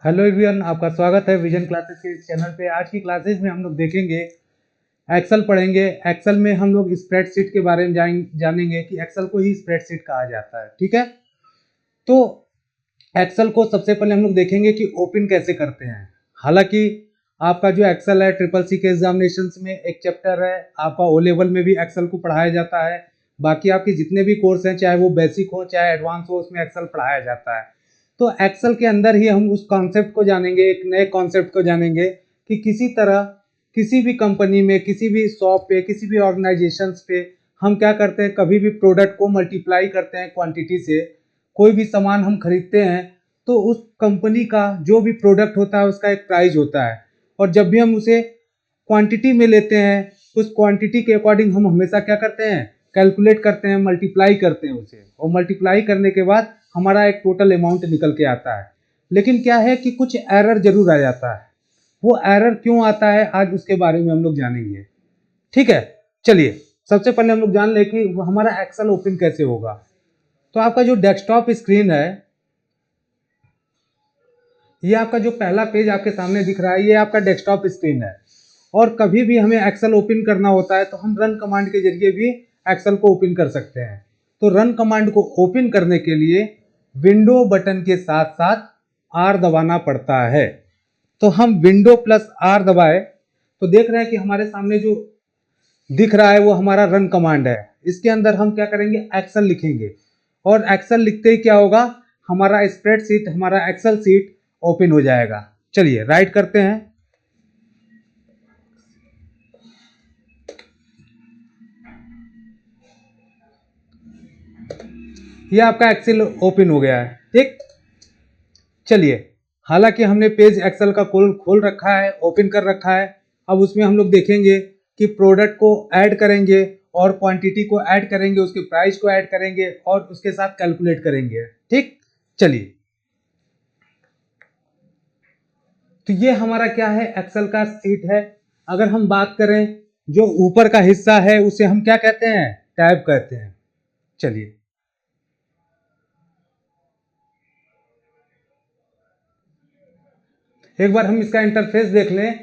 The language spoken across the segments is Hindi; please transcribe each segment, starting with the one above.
हेलो एवरीवन, आपका स्वागत है विजन क्लासेस के इस चैनल पे। आज की क्लासेस में हम लोग देखेंगे एक्सेल पढ़ेंगे। एक्सेल में हम लोग स्प्रेडशीट के बारे में जानेंगे कि एक्सेल को ही स्प्रेडशीट कहा जाता है। ठीक है, तो एक्सेल को सबसे पहले हम लोग देखेंगे कि ओपन कैसे करते हैं। हालांकि आपका जो एक्सेल है ट्रिपल सी के एग्जामिनेशन में एक चैप्टर है, आपका ओ लेवल में भी एक्सेल को पढ़ाया जाता है। बाकी आपके जितने भी कोर्स हैं, चाहे वो बेसिक हो चाहे एडवांस हो, उसमें एक्सेल पढ़ाया जाता है। तो एक्सेल के अंदर ही हम उस कॉन्सेप्ट को जानेंगे, एक नए कॉन्सेप्ट को जानेंगे कि किसी तरह किसी भी कंपनी में, किसी भी शॉप पे, किसी भी ऑर्गेनाइजेशन पे हम क्या करते हैं, कभी भी प्रोडक्ट को मल्टीप्लाई करते हैं क्वांटिटी से। कोई भी सामान हम खरीदते हैं तो उस कंपनी का जो भी प्रोडक्ट होता है उसका एक प्राइस होता है, और जब भी हम उसे क्वांटिटी में लेते हैं उस क्वांटिटी के अकॉर्डिंग हम हमेशा क्या करते हैं, कैलकुलेट करते हैं, मल्टीप्लाई करते हैं उसे, और मल्टीप्लाई करने के बाद हमारा एक टोटल अमाउंट निकल के आता है। लेकिन क्या है कि कुछ एरर जरूर आ जाता है। वो एरर क्यों आता है, आज उसके बारे में हम लोग जानेंगे। ठीक है, चलिए सबसे पहले हम लोग जान ले कि हमारा एक्सेल ओपन कैसे होगा। तो आपका जो डेस्कटॉप स्क्रीन है, ये आपका जो पहला पेज आपके सामने दिख रहा है, ये आपका डेस्कटॉप स्क्रीन है। और कभी भी हमें एक्सेल ओपन करना होता है तो हम रन कमांड के जरिए भी एक्सेल को ओपन कर सकते हैं। तो रन कमांड को ओपन करने के लिए विंडो बटन के साथ साथ आर दबाना पड़ता है। तो हम विंडो प्लस आर दबाए तो देख रहे हैं कि हमारे सामने जो दिख रहा है वो हमारा रन कमांड है। इसके अंदर हम क्या करेंगे, एक्सेल लिखेंगे, और एक्सेल लिखते ही क्या होगा, हमारा स्प्रेडशीट, हमारा एक्सेल सीट ओपन हो जाएगा। चलिए राइट करते हैं। ये आपका एक्सेल ओपन हो गया है। ठीक, चलिए, हालांकि हमने पेज एक्सेल का खोल रखा है, ओपन कर रखा है। अब उसमें हम लोग देखेंगे कि प्रोडक्ट को ऐड करेंगे और क्वांटिटी को ऐड करेंगे, उसके प्राइस को ऐड करेंगे और उसके साथ कैलकुलेट करेंगे। ठीक, चलिए, तो ये हमारा क्या है, एक्सेल का सीट है। अगर हम बात करें, जो ऊपर का हिस्सा है उसे हम क्या कहते हैं, टैब कहते हैं। चलिए, एक बार हम इसका इंटरफेस देख लें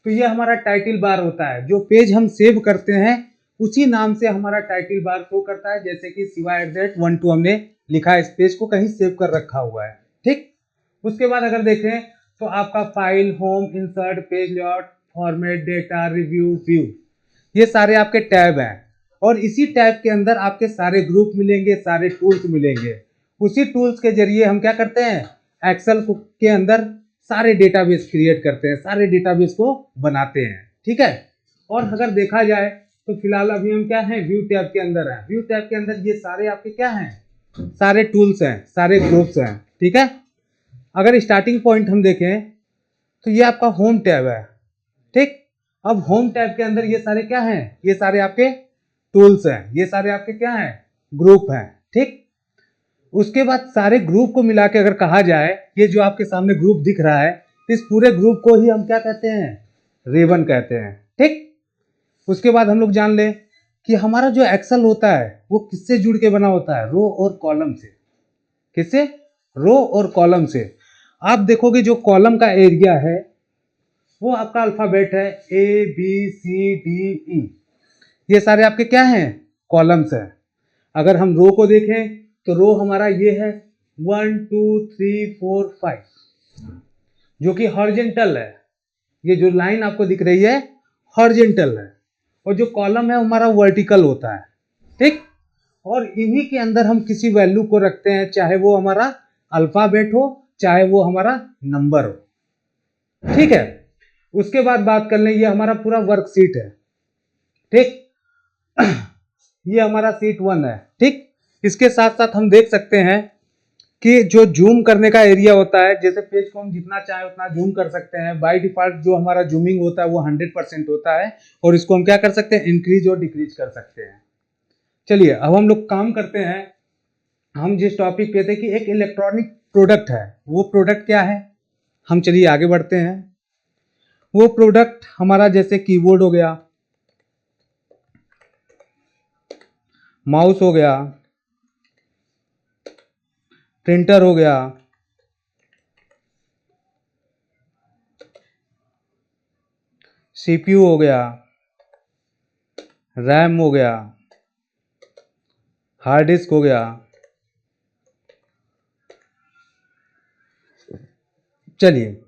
तो ये हमारा टाइटल बार होता है। जो पेज हम सेव करते हैं उसी नाम से हमारा टाइटल बार शो करता है, जैसे कि शिवा@12 हमने लिखा है, इस पेज को कहीं सेव कर रखा हुआ है। ठीक, उसके बाद अगर देखें तो आपका file, home, insert, page layout, format, data, review, view, ये सारे आपके टैब हैं। और इसी टैब के अंदर आपके सारे ग्रुप मिलेंगे, सारे टूल्स मिलेंगे। उसी टूल्स के जरिए हम क्या करते हैं, एक्सेल के अंदर सारे डेटाबेस क्रिएट करते हैं, सारे डेटाबेस को बनाते हैं। ठीक है, और अगर देखा जाए तो फिलहाल अभी हम क्या हैं, व्यू टैब के अंदर हैं। व्यू टैब के अंदर ये सारे आपके क्या हैं, सारे टूल्स हैं, सारे ग्रुप्स हैं। ठीक है, अगर स्टार्टिंग पॉइंट हम देखें तो ये आपका होम टैब है। ठीक, अब होम टैब के अंदर ये सारे क्या हैं, ये सारे आपके टूल्स हैं, ये सारे आपके क्या हैं, ग्रुप हैं। ठीक, उसके बाद सारे ग्रुप को मिला के अगर कहा जाए, ये जो आपके सामने ग्रुप दिख रहा है, इस पूरे ग्रुप को ही हम क्या कहते हैं, रिबन कहते हैं। ठीक, उसके बाद हम लोग जान ले कि हमारा जो एक्सेल होता है वो किससे जुड़ के बना होता है, रो और कॉलम से। किससे, रो और कॉलम से। आप देखोगे जो कॉलम का एरिया है वो आपका अल्फाबेट है, ABCDE, ये सारे आपके क्या हैं, कॉलम्स हैं। अगर हम रो को देखें तो रो हमारा ये है 1 2 3 4 5, जो कि हॉरिजेंटल है। ये जो लाइन आपको दिख रही है हॉरिजेंटल है, और जो कॉलम है हमारा वर्टिकल होता है। ठीक, और इन्हीं के अंदर हम किसी वैल्यू को रखते हैं, चाहे वो हमारा अल्फाबेट हो चाहे वो हमारा नंबर हो। ठीक है, उसके बाद बात कर लें, ये हमारा पूरा वर्कशीट है। ठीक, ये हमारा सीट 1 है। ठीक, इसके साथ साथ हम देख सकते हैं कि जो जूम करने का एरिया होता है, जैसे पेज को हम जितना चाहे उतना जूम कर सकते हैं। बाय डिफॉल्ट जो हमारा जूमिंग होता है वो 100% होता है, और इसको हम क्या कर सकते हैं, इंक्रीज और डिक्रीज कर सकते हैं। चलिए, अब हम लोग काम करते हैं। हम जिस टॉपिक पे थे कि एक इलेक्ट्रॉनिक प्रोडक्ट है, वो प्रोडक्ट क्या है, हम चलिए आगे बढ़ते हैं। वो प्रोडक्ट हमारा जैसे कीबोर्ड हो गया, माउस हो गया, प्रिंटर हो गया, सीपीयू हो गया, रैम हो गया, हार्ड डिस्क हो गया। चलिए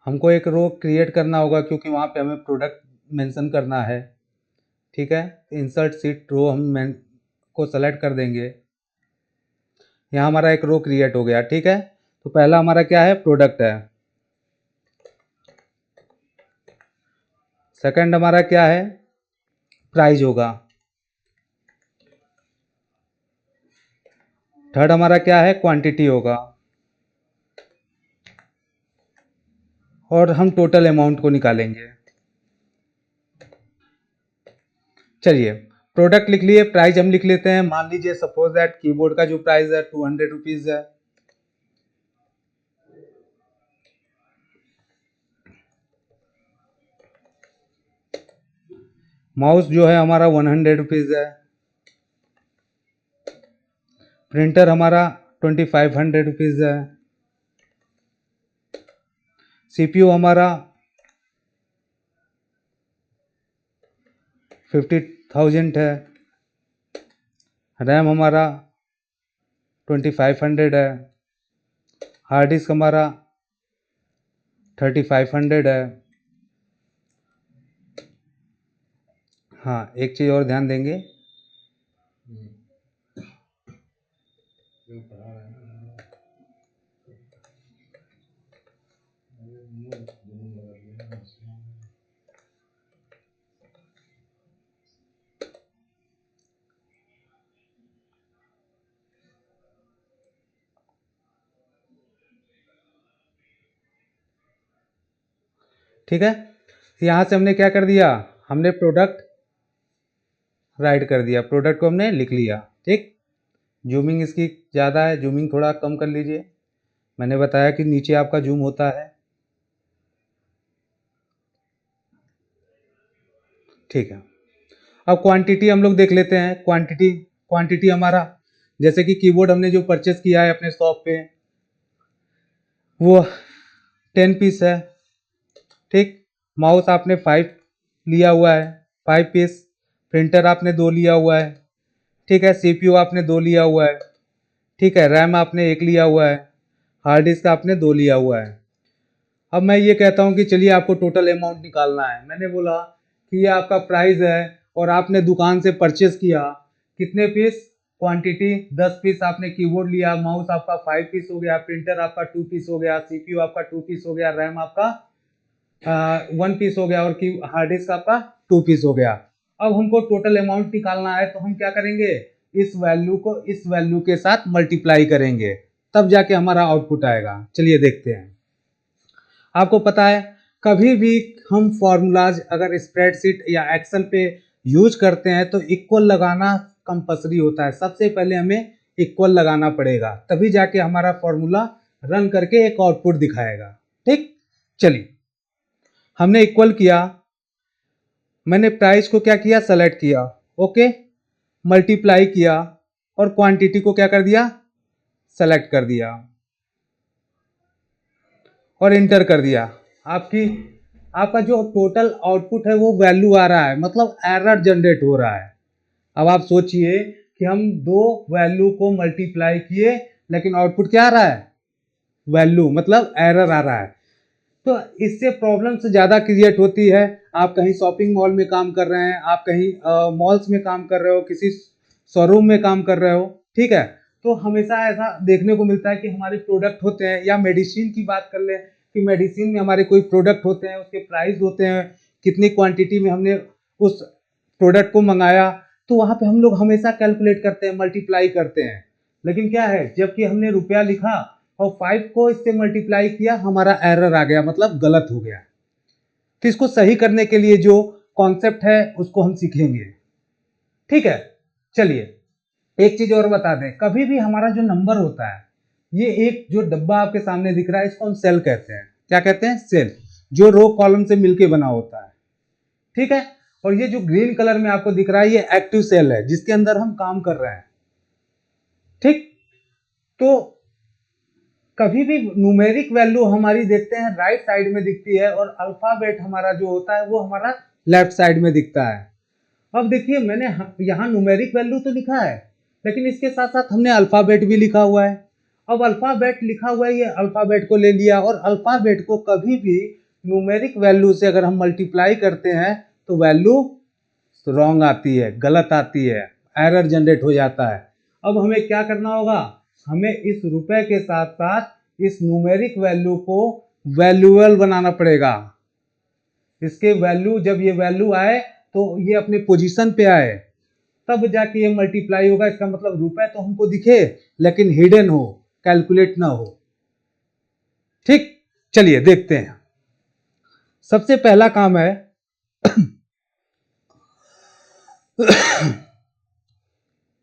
हमको एक रो क्रिएट करना होगा क्योंकि वहाँ पे हमें प्रोडक्ट मेंशन करना है। ठीक है, इंसर्ट सीट रो हम को सेलेक्ट कर देंगे। यहाँ हमारा एक रो क्रिएट हो गया। ठीक है, तो पहला हमारा क्या है, प्रोडक्ट है। सेकंड हमारा क्या है, प्राइस होगा। थर्ड हमारा क्या है, क्वांटिटी होगा। और हम टोटल अमाउंट को निकालेंगे। चलिए प्रोडक्ट लिख लिए, प्राइस हम लिख लेते हैं। मान लीजिए सपोज दैट कीबोर्ड का जो प्राइस है 200 रुपीज है। माउस जो है हमारा 100 रुपीज है। प्रिंटर हमारा 2500 रुपीज है। सीपीयू हमारा 50,000 है। रैम हमारा 2500 है। हार्ड डिस्क हमारा 3500 है। हाँ, एक चीज़ और ध्यान देंगे, ठीक है। यहाँ से हमने क्या कर दिया, हमने प्रोडक्ट राइट कर दिया, प्रोडक्ट को हमने लिख लिया। ठीक, जूमिंग इसकी ज़्यादा है, जूमिंग थोड़ा कम कर लीजिए। मैंने बताया कि नीचे आपका जूम होता है। ठीक है, अब क्वांटिटी हम लोग देख लेते हैं। क्वांटिटी हमारा, जैसे कि कीबोर्ड हमने जो परचेस किया है अपने शॉप पे वो 10 पीस है। ठीक, माउस आपने 5 लिया हुआ है, 5 पीस। प्रिंटर आपने 2 लिया हुआ है। ठीक है, सीपीयू आपने 2 लिया हुआ है। ठीक है, रैम आपने 1 लिया हुआ है। हार्ड डिस्क आपने 2 लिया हुआ है। अब मैं ये कहता हूँ कि चलिए आपको टोटल अमाउंट निकालना है। मैंने बोला कि ये आपका प्राइस है और आपने दुकान से परचेस किया कितने पीस, क्वांटिटी 10 पीस आपने कीबोर्ड लिया, माउस आपका 5 पीस हो गया, प्रिंटर आपका 2 पीस हो गया, सीपीयू आपका 2 पीस हो गया, रैम आपका 1 पीस हो गया और हार्ड डिस्क आपका 2 पीस हो गया। अब हमको टोटल अमाउंट निकालना है तो हम क्या करेंगे, इस वैल्यू को इस वैल्यू के साथ मल्टीप्लाई करेंगे, तब जाके हमारा आउटपुट आएगा। चलिए देखते हैं। आपको पता है कभी भी हम फॉर्मूलाज अगर स्प्रेडशीट या एक्सेल पे यूज करते हैं तो इक्वल लगाना कंपल्सरी होता है। सबसे पहले हमें इक्वल लगाना पड़ेगा, तभी जाके हमारा फॉर्मूला रन करके एक आउटपुट दिखाएगा। ठीक, चलिए हमने इक्वल किया, मैंने प्राइस को क्या किया, सेलेक्ट किया, ओके, मल्टीप्लाई किया और क्वांटिटी को क्या कर दिया, सेलेक्ट कर दिया और इंटर कर दिया। आपका जो टोटल आउटपुट है वो वैल्यू आ रहा है, मतलब एरर जनरेट हो रहा है। अब आप सोचिए कि हम दो वैल्यू को मल्टीप्लाई किए लेकिन आउटपुट क्या आ रहा है, वैल्यू, मतलब एरर आ रहा है। तो इससे प्रॉब्लम से ज़्यादा क्रिएट होती है। आप कहीं शॉपिंग मॉल में काम कर रहे हैं, आप कहीं मॉल्स में काम कर रहे हो, किसी शोरूम में काम कर रहे हो, ठीक है, तो हमेशा ऐसा देखने को मिलता है कि हमारे प्रोडक्ट होते हैं, या मेडिसिन की बात कर लें कि मेडिसिन में हमारे कोई प्रोडक्ट होते हैं, उसके प्राइस होते हैं, कितनी क्वांटिटी में हमने उस प्रोडक्ट को मंगाया, तो वहाँ पे हम लोग हमेशा कैलकुलेट करते हैं, मल्टीप्लाई करते हैं। लेकिन क्या है, जबकि हमने रुपया लिखा और 5 को इससे मल्टीप्लाई किया, हमारा एरर आ गया, मतलब गलत हो गया। तो इसको सही करने के लिए जो कॉन्सेप्ट है उसको हम सीखेंगे। ठीक है, चलिए एक चीज और बता दें, कभी भी हमारा जो नंबर होता है, ये एक जो डब्बा आपके सामने दिख रहा है इसको हम सेल कहते हैं। क्या कहते हैं? सेल, जो रो कॉलम से मिलके बना होता है। ठीक है। और ये जो ग्रीन कलर में आपको दिख रहा है ये एक्टिव सेल है जिसके अंदर हम काम कर रहे हैं। ठीक। तो कभी भी न्यूमेरिक वैल्यू हमारी देखते हैं राइट साइड में दिखती है और अल्फाबेट हमारा जो होता है वो हमारा लेफ्ट साइड में दिखता है। अब देखिए मैंने यहाँ न्यूमेरिक वैल्यू तो लिखा है लेकिन इसके साथ साथ हमने अल्फाबेट भी लिखा हुआ है। अब अल्फाबेट लिखा हुआ है, ये अल्फाबेट को ले लिया और अल्फाबेट को कभी भी न्यूमेरिक वैल्यू से अगर हम मल्टीप्लाई करते हैं तो वैल्यू रॉन्ग आती है, गलत आती है, एरर जनरेट हो जाता है। अब हमें क्या करना होगा? हमें इस रुपए के साथ साथ इस न्यूमेरिक वैल्यू को वैल्यूएबल बनाना पड़ेगा। इसके वैल्यू, जब ये वैल्यू आए तो ये अपने पोजीशन पे आए तब जाके ये मल्टीप्लाई होगा। इसका मतलब रुपए तो हमको दिखे लेकिन हिडन हो, कैलकुलेट ना हो। ठीक, चलिए देखते हैं। सबसे पहला काम है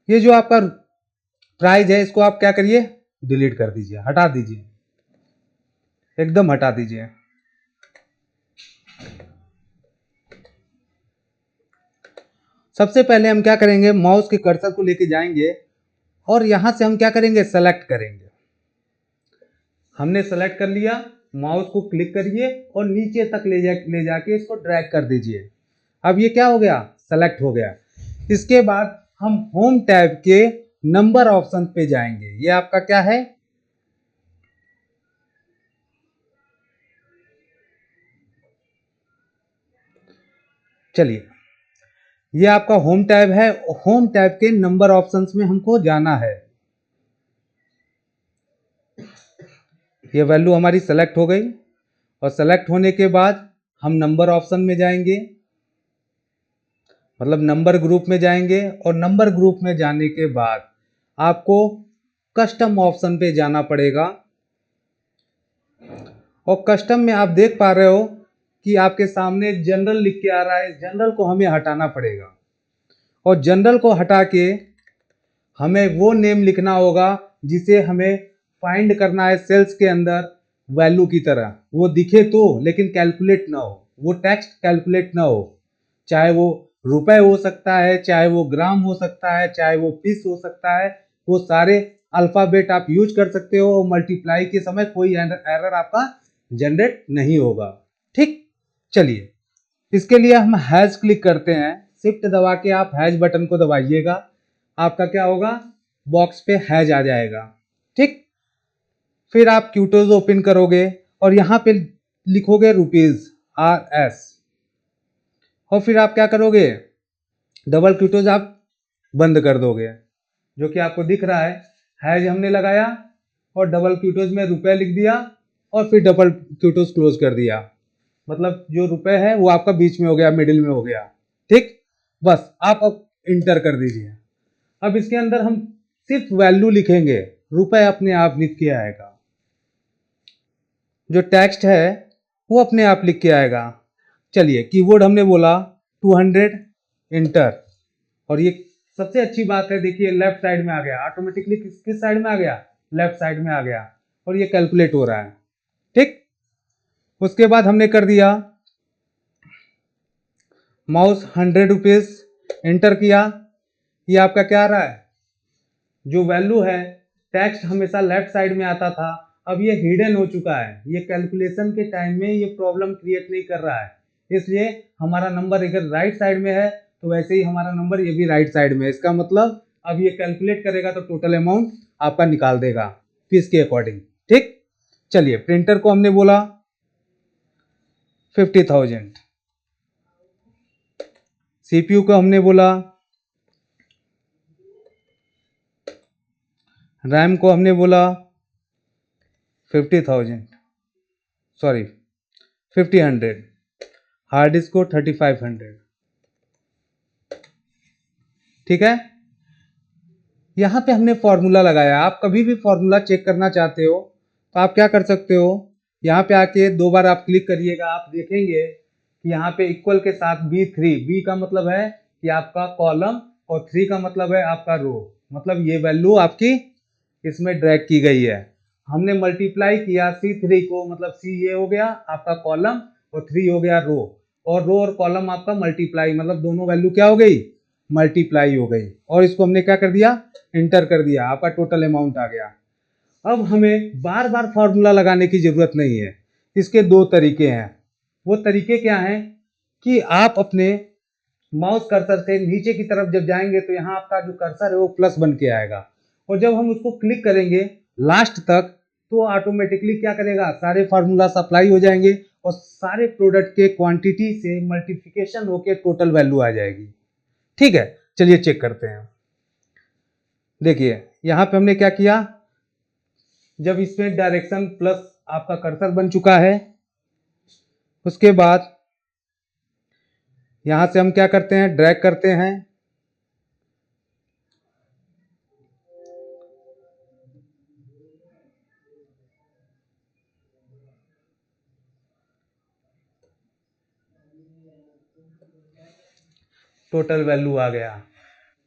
ये जो आपका प्राइस है इसको आप क्या करिए? डिलीट कर दीजिए, हटा दीजिए, एकदम हटा दीजिए। सबसे पहले हम क्या करेंगे? माउस के कर्सर को लेके जाएंगे और यहां से हम क्या करेंगे? सेलेक्ट करेंगे। हमने सेलेक्ट कर लिया, माउस को क्लिक करिए और नीचे तक ले जाके इसको ड्रैग कर दीजिए। अब ये क्या हो गया? सेलेक्ट हो गया। इसके बाद हम होम टैब के नंबर ऑप्शन पे जाएंगे। ये आपका क्या है? चलिए, ये आपका होम टैब है। होम टैब के नंबर ऑप्शंस में हमको जाना है। ये वैल्यू हमारी सेलेक्ट हो गई और सेलेक्ट होने के बाद हम नंबर ऑप्शन में जाएंगे, मतलब नंबर ग्रुप में जाएंगे और नंबर ग्रुप में जाने के बाद आपको कस्टम ऑप्शन पे जाना पड़ेगा। और कस्टम में आप देख पा रहे हो कि आपके सामने जनरल लिख के आ रहा है। जनरल को हमें हटाना पड़ेगा और जनरल को हटा के हमें वो नेम लिखना होगा जिसे हमें फाइंड करना है सेल्स के अंदर वैल्यू की तरह। वो दिखे तो, लेकिन कैलकुलेट ना हो, वो टेक्स्ट कैलकुलेट ना हो। चाहे वो रुपए हो सकता है, चाहे वो ग्राम हो सकता है, चाहे वो पीस हो सकता है, वो सारे अल्फाबेट आप यूज कर सकते हो और मल्टीप्लाई के समय कोई एरर आपका जनरेट नहीं होगा। ठीक, चलिए इसके लिए हम हैश क्लिक करते हैं। शिफ्ट दबा के आप हैश बटन को दबाइएगा, आपका क्या होगा? बॉक्स पे हैश आ जाएगा। ठीक, फिर आप क्यूटोज ओपन करोगे और यहां पे लिखोगे ₹RS और फिर आप क्या करोगे? डबल क्यूटोज आप बंद कर दोगे, जो कि आपको दिख रहा है। हैश हमने लगाया और डबल क्यूटोज में रुपए लिख दिया और फिर डबल क्यूटोज क्लोज कर दिया। मतलब जो रुपए है वो आपका बीच में हो गया, मिडिल में हो गया। ठीक, बस आप अब इंटर कर दीजिए। अब इसके अंदर हम सिर्फ वैल्यू लिखेंगे, रुपए अपने आप लिख के आएगा। जो टेक्स्ट है वो अपने आप लिख के आएगा। चलिए, कीबोर्ड हमने बोला 200, इंटर। और ये सबसे अच्छी बात है, देखिए लेफ्ट साइड में आ गया ऑटोमेटिकली। किस साइड में आ गया? लेफ्ट साइड में आ गया और ये कैलकुलेट हो रहा है। ठीक, उसके बाद हमने कर दिया माउस ₹100, इंटर किया। ये आपका क्या आ रहा है? जो वैल्यू है, टेक्स्ट हमेशा लेफ्ट साइड में आता था, अब ये हिडन हो चुका है। ये कैलकुलेशन के टाइम में ये प्रॉब्लम क्रिएट नहीं कर रहा है, इसलिए हमारा नंबर अगर राइट साइड में है तो वैसे ही हमारा नंबर ये भी राइट साइड में है। इसका मतलब अब ये कैलकुलेट करेगा तो टोटल अमाउंट आपका निकाल देगा फीस के अकॉर्डिंग। ठीक, चलिए प्रिंटर को हमने बोला 50,000, सीपीयू को हमने बोला, रैम को हमने बोला 50,000, सॉरी 50,100, हार्ड डिस्क को 3500। ठीक है, यहां पे हमने फॉर्मूला लगाया। आप कभी भी फॉर्मूला चेक करना चाहते हो तो आप क्या कर सकते हो? यहाँ पे आके 2 बार आप क्लिक करिएगा, आप देखेंगे कि यहाँ पे इक्वल के साथ B3, B का मतलब है कि आपका कॉलम और 3 का मतलब है आपका रो। मतलब ये वैल्यू आपकी इसमें ड्रैग की गई है। हमने मल्टीप्लाई किया C3 को, मतलब C ये हो गया आपका कॉलम और 3 हो गया रो, और रो और कॉलम आपका मल्टीप्लाई, मतलब दोनों वैल्यू क्या हो गई, मल्टीप्लाई हो गई, और इसको हमने क्या कर दिया, इंटर कर दिया, आपका टोटल अमाउंट आ गया। अब हमें बार बार फॉर्मूला लगाने की जरूरत नहीं है। इसके दो तरीके हैं। वो तरीके क्या हैं कि आप अपने माउस कर्सर से नीचे की तरफ जब जाएंगे तो यहाँ आपका जो कर्सर है वो प्लस बन के आएगा, और जब हम उसको क्लिक करेंगे लास्ट तक तो ऑटोमेटिकली क्या करेगा, सारे फार्मूला अप्लाई हो जाएंगे और सारे प्रोडक्ट के क्वांटिटी से मल्टीप्लिकेशन होके टोटल वैल्यू आ जाएगी। ठीक है, चलिए चेक करते हैं। देखिए यहाँ पे हमने क्या किया, जब इसमें डायरेक्शन प्लस आपका कर्सर बन चुका है, उसके बाद यहां से हम क्या करते हैं, ड्रैग करते हैं, टोटल वैल्यू आ गया।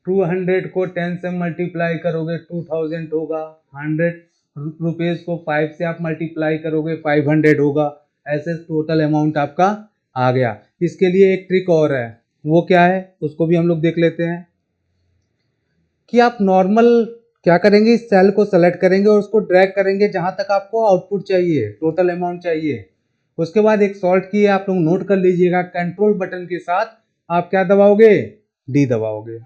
200 को 10 से मल्टीप्लाई करोगे 2000 होगा, 100 रुपीज को 5 से आप मल्टीप्लाई करोगे 500 होगा, ऐसे टोटल अमाउंट आपका आ गया। इसके लिए एक ट्रिक और है, वो क्या है उसको भी हम लोग देख लेते हैं कि आप नॉर्मल क्या करेंगे, इस सेल को सेलेक्ट करेंगे और उसको ड्रैग करेंगे जहां तक आपको आउटपुट चाहिए, टोटल अमाउंट चाहिए। उसके बाद एक शॉर्ट की आप लोग नोट कर लीजिएगा, कंट्रोल बटन के साथ आप क्या दबाओगे, डी दबाओगे,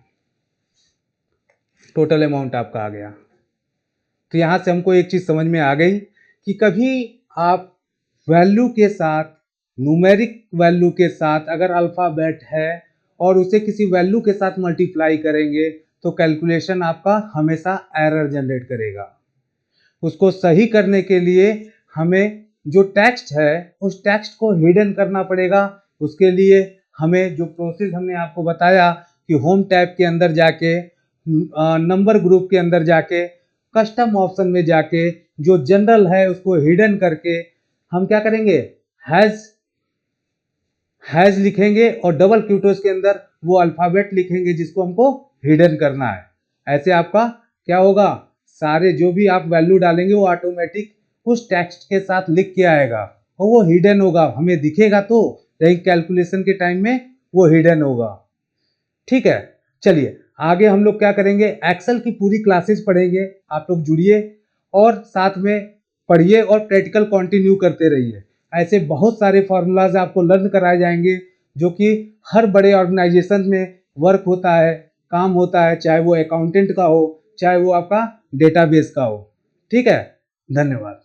टोटल अमाउंट आपका आ गया। तो यहां से हमको एक चीज समझ में आ गई कि कभी आप वैल्यू के साथ, न्यूमेरिक वैल्यू के साथ अगर अल्फाबेट है और उसे किसी वैल्यू के साथ मल्टीप्लाई करेंगे तो कैलकुलेशन आपका हमेशा एरर जनरेट करेगा। उसको सही करने के लिए हमें जो टेक्स्ट है उस टेक्स्ट को हिडन करना पड़ेगा। उसके लिए हमें जो प्रोसेस हमने आपको बताया कि होम टैब के अंदर जाके, नंबर ग्रुप के अंदर जाके, कस्टम ऑप्शन में जाके जो जनरल है उसको हिडन करके हम क्या करेंगे, हैज लिखेंगे और डबल क्यूटोस के अंदर वो अल्फाबेट लिखेंगे जिसको हमको हिडन करना है। ऐसे आपका क्या होगा, सारे जो भी आप वैल्यू डालेंगे वो ऑटोमेटिक उस टेक्स्ट के साथ लिख के आएगा और वो हिडन होगा, हमें दिखेगा तो, लेकिन कैलकुलेशन के टाइम में वो हिडन होगा। ठीक है, चलिए आगे हम लोग क्या करेंगे, एक्सेल की पूरी क्लासेस पढ़ेंगे, आप लोग जुड़िए और साथ में पढ़िए और प्रैक्टिकल कंटिन्यू करते रहिए। ऐसे बहुत सारे फार्मूलाज आपको लर्न कराए जाएंगे जो कि हर बड़े ऑर्गेनाइजेशन में वर्क होता है, काम होता है, चाहे वो अकाउंटेंट का हो, चाहे वो आपका डेटाबेस का हो। ठीक है, धन्यवाद।